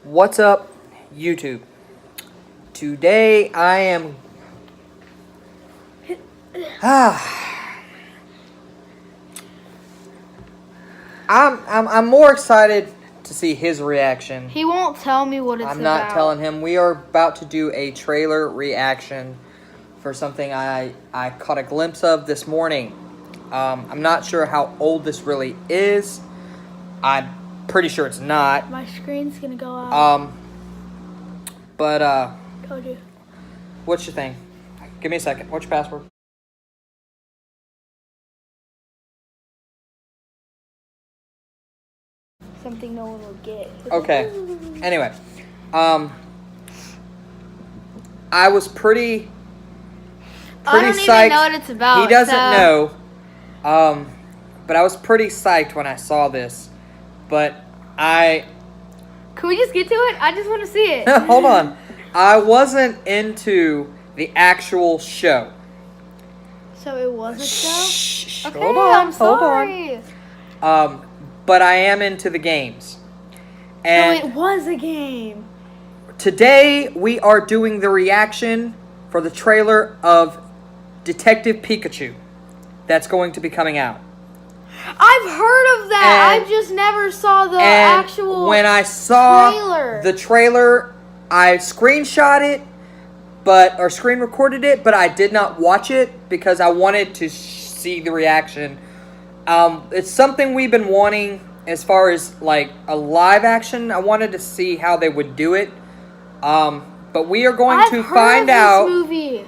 What's up, YouTube? Today I am I'm more excited to see his reaction. He won't tell me what it's about. I'm not telling him. We are about to do a trailer reaction for something I caught a glimpse of this morning. I'm not sure how old this really is. I'm pretty sure it's not. My screen's gonna go out. Told you. What's your thing? Give me a second. What's your password? Something no one will get. Okay. Anyway, I was pretty I don't psyched. even know what it's about. He doesn't know. But I was pretty psyched when I saw this. But Can we just get to it? I just want to see it. hold on. I wasn't into the actual show. So it was a show? Shh, Okay, hold on. I'm sorry. Hold on. But I am into the games. And So it was a game. today we are doing the reaction for the trailer of Detective Pikachu that's going to be coming out. I've heard of that. And- I just never saw the And actual when I saw trailer. the trailer, I screenshot it, or screen recorded it, but I did not watch it because I wanted to see the reaction. It's something we've been wanting as far as like a live action. I wanted to see how they would do it. But we are going to find out movie.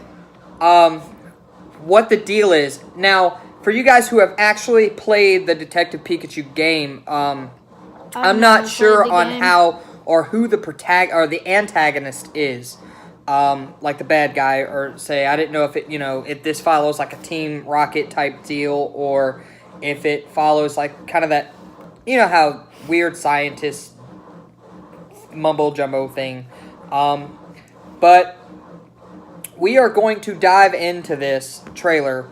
what the deal is. Now, for you guys who have actually played the Detective Pikachu game, I'm not sure on how or who the antagonist is. Like the bad guy, or say, I didn't know if if this follows like a Team Rocket type deal, or if it follows like kind of that, how weird scientist mumbo jumbo thing. But we are going to dive into this trailer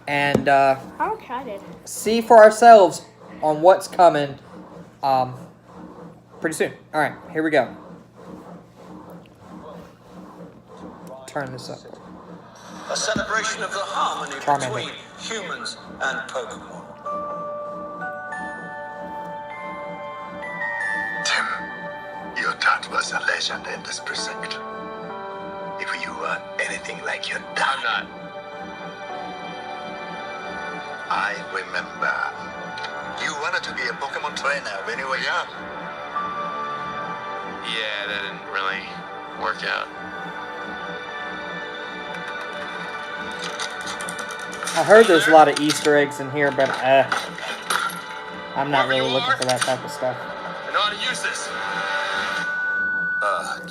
and I'm excited. see for ourselves on what's coming pretty soon. All right, here we go. Turn this up. A celebration of the harmony between humans and Pokémon. Tim, your dad was a legend in this precinct. If you were anything like your dad... I'm not. I remember. You wanted to be a Pokemon trainer when you were young. Yeah, that didn't really work out. I heard there's a lot of Easter eggs in here, but I'm not really looking for that type of stuff. I know how to use this.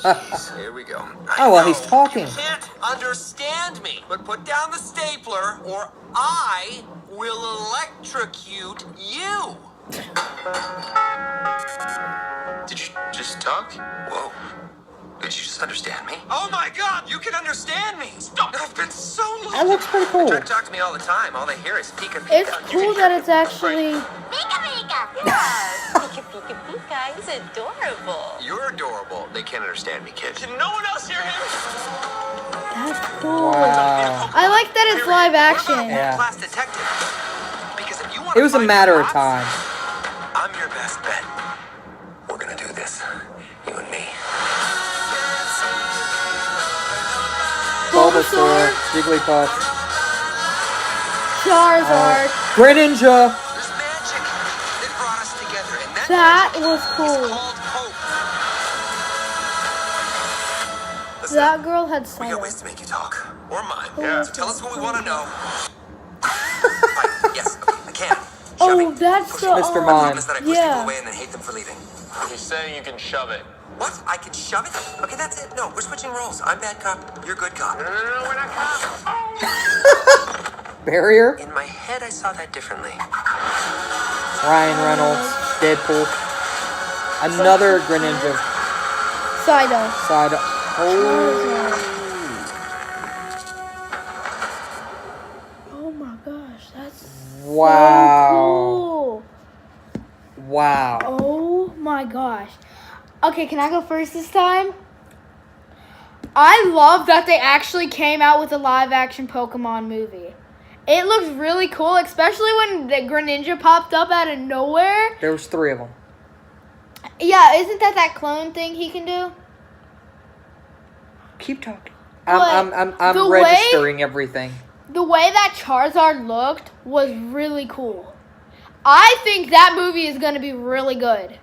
Jeez, here we go. Oh, well, he's talking. You can't understand me, but put down the stapler or I will electrocute you. Did you just talk? Whoa. Did you just understand me? Oh my god, you can understand me! Stop! I've been so long. That looks pretty cool. They try to talk to me all the time. All they hear is Pika Pika. It's cool that it's actually. Pika Pika! Yes! Pika Pika Pika, he's adorable. You're adorable. They can't understand me, kid. Can no one else hear him? That's cool. Wow. I like that it's live action. Yeah. Class detective. Because if you want It was a matter of time. I'm your best bet. We're gonna do this. You and me. Bulbasaur, Jigglypuff, Charizard. Greninja. There's magic that brought us together, and That magic was is cool. called hope. Listen, That girl had we got cider. ways to make you talk. Or mine. Yeah. So tell us what we want to know. Fine. Yes, okay, I can. Oh, Shoving. that's Pushing. the. Mr. The Mime. problem is that I push Yeah. people away and then hate them for leaving. He's saying you can shove it. What? I can shove it? Okay, that's it. No, we're switching roles. I'm bad cop. You're good cop. No, we're not cops. Barrier. In my head, I saw that differently. Ryan Reynolds, Deadpool. Another Greninja Cider. side. Charizard. Oh, Oh my gosh, that's wow. so cool. Wow. Oh my gosh. Okay, can I go first this time? I love that they actually came out with a live-action Pokemon movie. It looks really cool, especially when the Greninja popped up out of nowhere. There was 3 of them. Yeah, isn't that clone thing he can do? Keep talking. But I'm registering everything. The way that Charizard looked was really cool. I think that movie is going to be really good.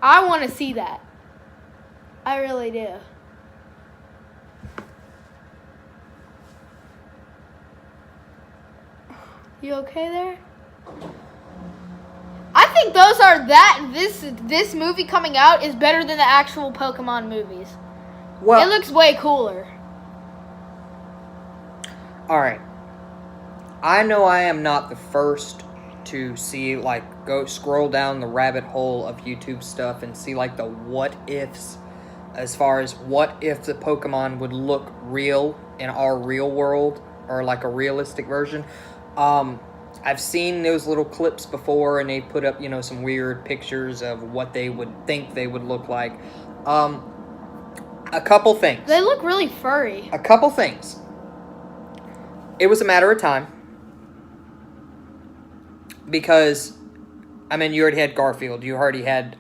I want to see that. I really do. You okay there? I think this movie coming out is better than the actual Pokemon movies. Well, It looks way cooler. all right. I know I am not the first to see, like, go scroll down the rabbit hole of YouTube stuff and see, like, the what ifs, as far as what if the Pokemon would look real in our real world, or like a realistic version. I've seen those little clips before, and they put up, you know, some weird pictures of what they would think they would look like. A couple things. They look really furry. A couple things. It was a matter of time. Because, I mean, you already had Garfield. You already had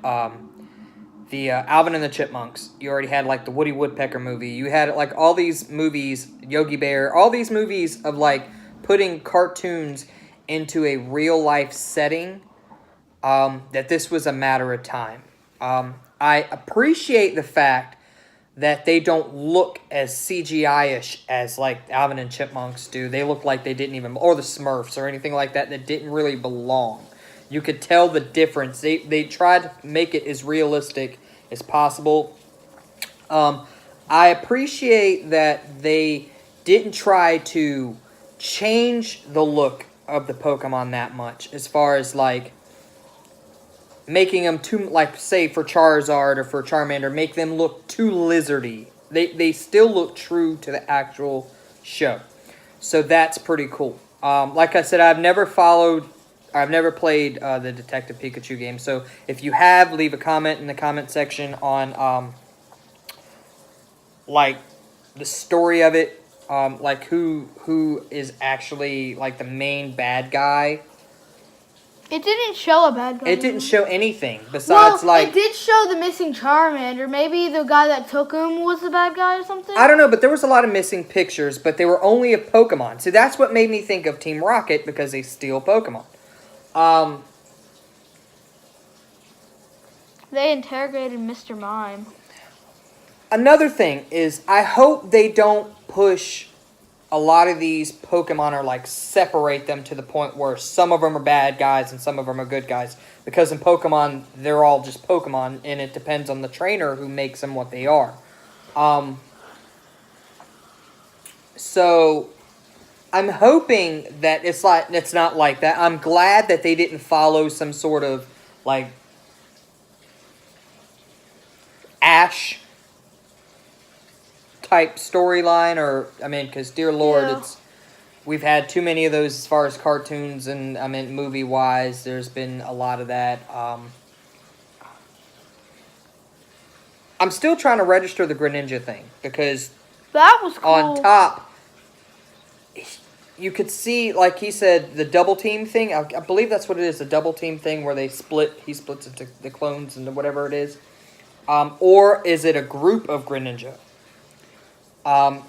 the Alvin and the Chipmunks. You already had, like, the Woody Woodpecker movie. You had, like, all these movies, Yogi Bear, all these movies of, like, putting cartoons into a real-life setting, that this was a matter of time. I appreciate the fact that they don't look as CGI-ish as, like, Alvin and Chipmunks do. They look like they didn't even... Or the Smurfs or anything like that didn't really belong. You could tell the difference. They tried to make it as realistic as possible. I appreciate that they didn't try to change the look of the Pokemon that much, as far as, like, making them too, like, say for Charizard or for Charmander, make them look too lizardy. They still look true to the actual show. So that's pretty cool. Like I said, I've never played the Detective Pikachu game. So if you have, leave a comment in the comment section on, like, the story of it. Like, who is actually, like, the main bad guy. It didn't show a bad guy. It didn't show anything besides, like... it did show the missing Charmander. Maybe the guy that took him was the bad guy or something? I don't know, but there was a lot of missing pictures, but they were only of Pokemon. So that's what made me think of Team Rocket, because they steal Pokemon. They interrogated Mr. Mime. Another thing is, I hope they don't push a lot of these Pokemon, or, like, separate them to the point where some of them are bad guys and some of them are good guys. Because in Pokemon, they're all just Pokemon, and it depends on the trainer who makes them what they are. So I'm hoping that it's not like that. I'm glad that they didn't follow some sort of, like, Ash type storyline, or, I mean, because, dear Lord, Yeah. we've had too many of those as far as cartoons, and, I mean, movie-wise, there's been a lot of that. I'm still trying to register the Greninja thing, because That was cool. on top, you could see, like he said, the double team thing. I believe that's what it is, the double team thing, where he splits into the clones and whatever it is. Or is it a group of Greninja?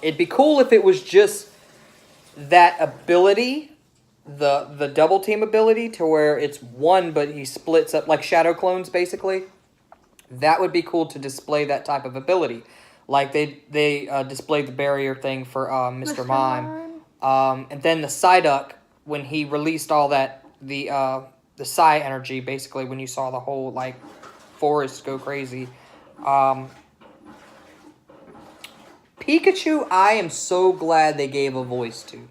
It'd be cool if it was just that ability, the double team ability, to where it's one, but he splits up, like shadow clones, basically. That would be cool to display that type of ability. Like they displayed the barrier thing for Mr. Mime. And then the Psyduck, when he released all that, the Psy energy, basically, when you saw the whole, like, forest go crazy. Pikachu, I am so glad they gave a voice to.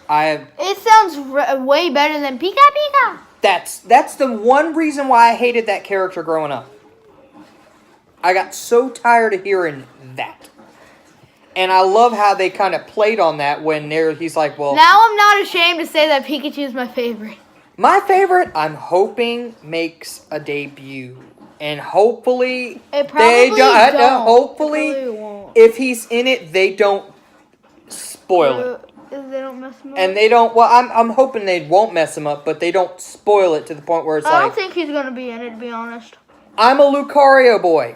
It sounds way better than Pika Pika. That's the one reason why I hated that character growing up. I got so tired of hearing that. And I love how they kind of played on that when he's like, well... Now I'm not ashamed to say that Pikachu is my favorite. My favorite, I'm hoping, makes a debut and hopefully It probably hopefully, It probably won't. if he's in it, they don't spoil it. If they don't mess him up. And they don't. Well, I'm hoping they won't mess him up, but they don't spoil it to the point where it's I like, don't think he's gonna be in it, to be honest. I'm a Lucario boy,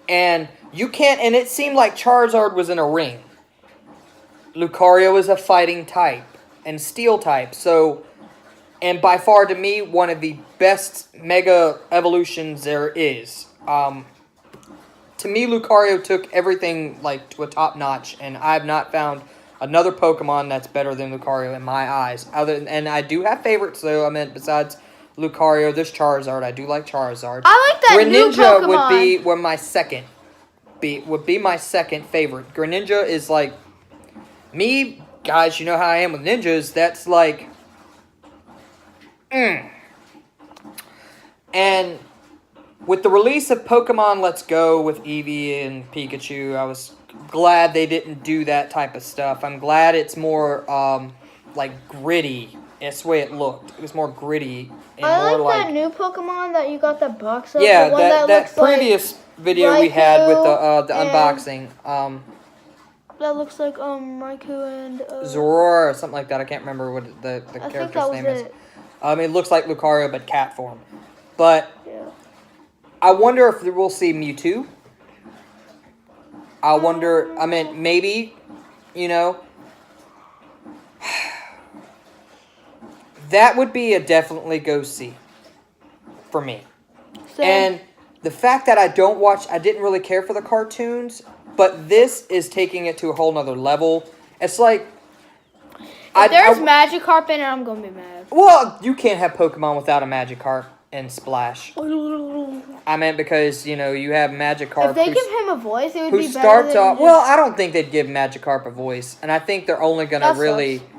and you can't. And it seemed like Charizard was in a ring. Lucario is a fighting type and steel type, so, and by far to me one of the best Mega evolutions there is. To me, Lucario took everything like to a top notch, and I've not found another Pokemon that's better than Lucario in my eyes. And I do have favorites though. I mean, besides Lucario, there's Charizard. I do like Charizard. I like that new Greninja Pokemon. would be my second favorite. Greninja is like me, guys. You know how I am with ninjas. That's like, and with the release of Pokemon Let's Go with Eevee and Pikachu, I was glad they didn't do that type of stuff. I'm glad it's more like gritty. That's the way it looked. It was more gritty and I more like that new Pokemon that you got the box of. yeah, the one that looks previous video we had with the and- unboxing. That looks like Raikou and Zorora or something like that. I can't remember what the I think that character's was name is. it. It looks like Lucario but cat form. But Yeah. I wonder if we'll see Mewtwo. I wonder, maybe, that would be a definitely go see for me. Same. And the fact that I didn't really care for the cartoons, but this is taking it to a whole nother level. It's like, If there's Magikarp in it, I'm gonna be mad. well, you can't have Pokemon without a Magikarp and Splash. I meant because, you have Magikarp. If they give him a voice, it would who be better starts than off. just- Well, I don't think they'd give Magikarp a voice, and I think they're only gonna That really sucks.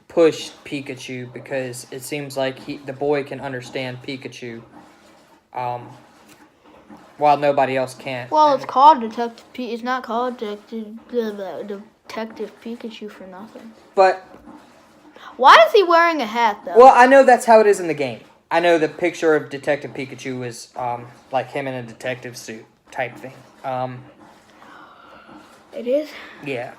push Pikachu because it seems like the boy can understand Pikachu, while nobody else can. Well, it's called Detective P. It's not called Detective Pikachu for nothing. But Why is he wearing a hat though? well, I know that's how it is in the game. I know the picture of Detective Pikachu is like him in a detective suit type thing. It is. Yeah.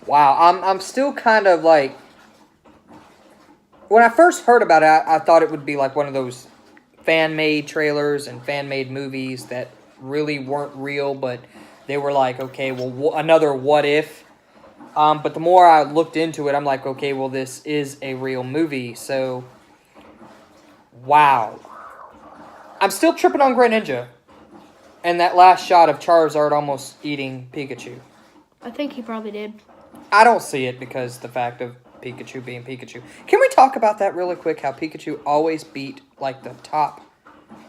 Wow, I'm still kind of like, when I first heard about it, I thought it would be like one of those fan-made trailers and fan-made movies that really weren't real, but they were like, okay, well, another what if. But the more I looked into it, I'm like, okay, well, this is a real movie, so, wow. I'm still tripping on Greninja. And that last shot of Charizard almost eating Pikachu. I think he probably did. I don't see it because the fact of Pikachu being Pikachu. Can we talk about that really quick? How Pikachu always beat, like, the top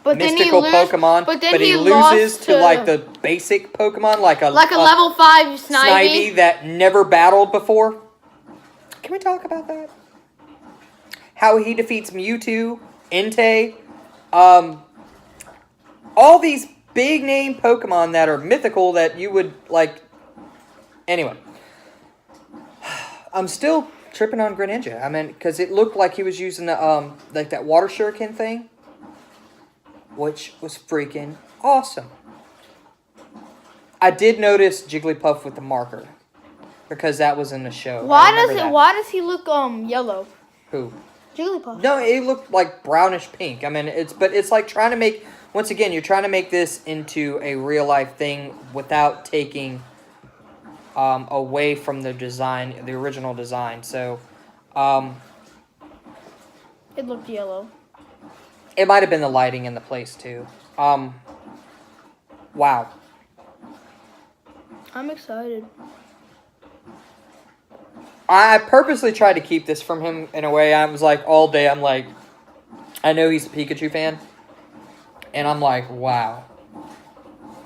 But mystical then he Pokemon, But then but he lost loses to, like, the basic Pokemon, like a level 5 Snivy. that never battled before. Can we talk about that? How he defeats Mewtwo, Entei, all these big name Pokemon that are mythical that you would like. Anyway, I'm still tripping on Greninja. Because it looked like he was using the like that water shuriken thing, which was freaking awesome. I did notice Jigglypuff with the marker because that was in the show. Why does he look yellow? Who? Jigglypuff. No, it looked like brownish pink. It's like trying to make, once again, you're trying to make this into a real life thing without taking away from the design, the original design. So, It looked yellow. it might have been the lighting in the place too. Wow. I'm excited. I purposely tried to keep this from him in a way. I was like, all day, I'm like, I know he's a Pikachu fan. And I'm like, wow.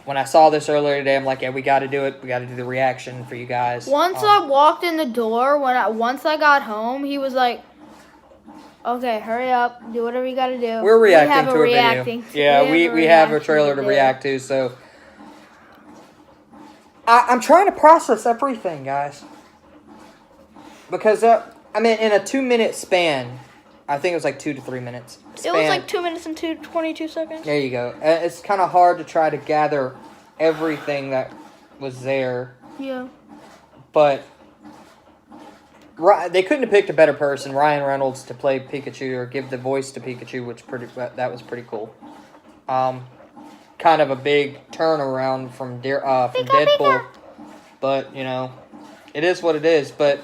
When I saw this earlier today, I'm like, yeah, we got to do it. We got to do the reaction for you guys. Once I walked in the door, once I got home, he was like, "Okay, hurry up, do whatever you got to do." We're reacting to a video. Yeah, we have a trailer to video. react to, so. I'm trying to process everything, guys. Because, in a 2-minute span, I think it was like 2 to 3 minutes. It was like 2 minutes and 22 seconds. There you go. It's kind of hard to try to gather everything that was there. Yeah. But they couldn't have picked a better person, Ryan Reynolds, to play Pikachu or give the voice to Pikachu, that was pretty cool. Kind of a big turnaround from Deadpool, but you know, it is what it is. But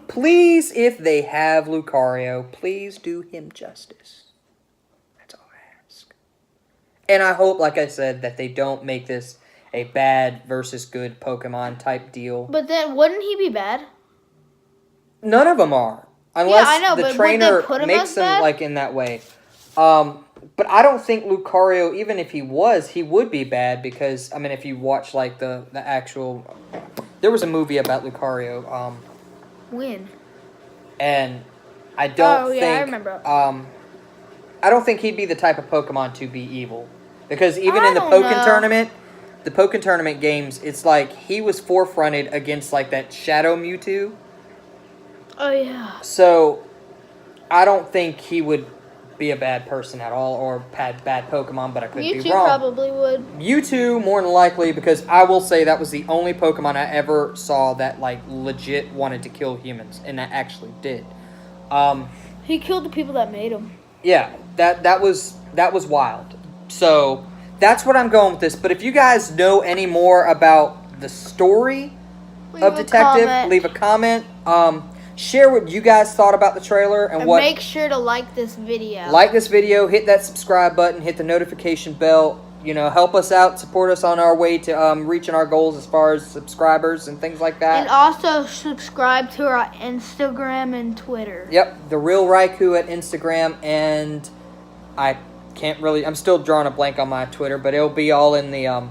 please, if they have Lucario, please do him justice. That's all I ask. And I hope, like I said, that they don't make this a bad versus good Pokemon type deal. But then, wouldn't he be bad? None of them are, unless I know, the but trainer would they put him makes as them bad? like in that way. But I don't think Lucario, even if he would be bad because I mean, if you watch like the actual, there was a movie about Lucario. When? And I don't think. I remember. I don't think he'd be the type of Pokemon to be evil, because even in the don't Pokken know. tournament. The Pokken tournament games, it's like he was forefronted against like that Shadow Mewtwo. Oh yeah. So, I don't think he would be a bad person at all, or bad Pokemon, but I could be Mewtwo wrong. probably would. Mewtwo, more than likely, because I will say that was the only Pokemon I ever saw that, like, legit wanted to kill humans, and that actually did. He killed the people that made him. Yeah, that was wild. So, that's what I'm going with this. But if you guys know any more about the story of Detective, leave a comment. Share what you guys thought about the trailer and what. Make sure to like this video. Like this video, hit that subscribe button, hit the notification bell. You know, help us out, support us on our way to reaching our goals as far as subscribers and things like that. And also subscribe to our Instagram and Twitter. Yep, The Real Raikou at Instagram, and I can't really. I'm still drawing a blank on my Twitter, but it'll be all in the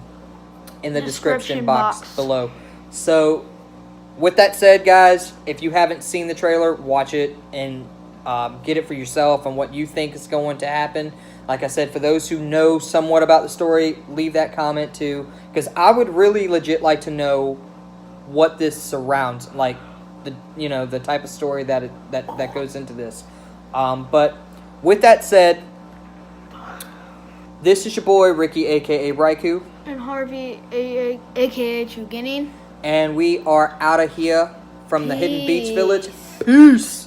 description box below. So. With that said, guys, if you haven't seen the trailer, watch it and get it for yourself and what you think is going to happen. Like I said, for those who know somewhat about the story, leave that comment too, because I would really legit like to know what this surrounds, like the type of story that goes into this. But with that said, this is your boy Ricky, aka Raikou, and Harvey, aka Chuginning. and we are out of here from the Hidden Beach Village. Peace.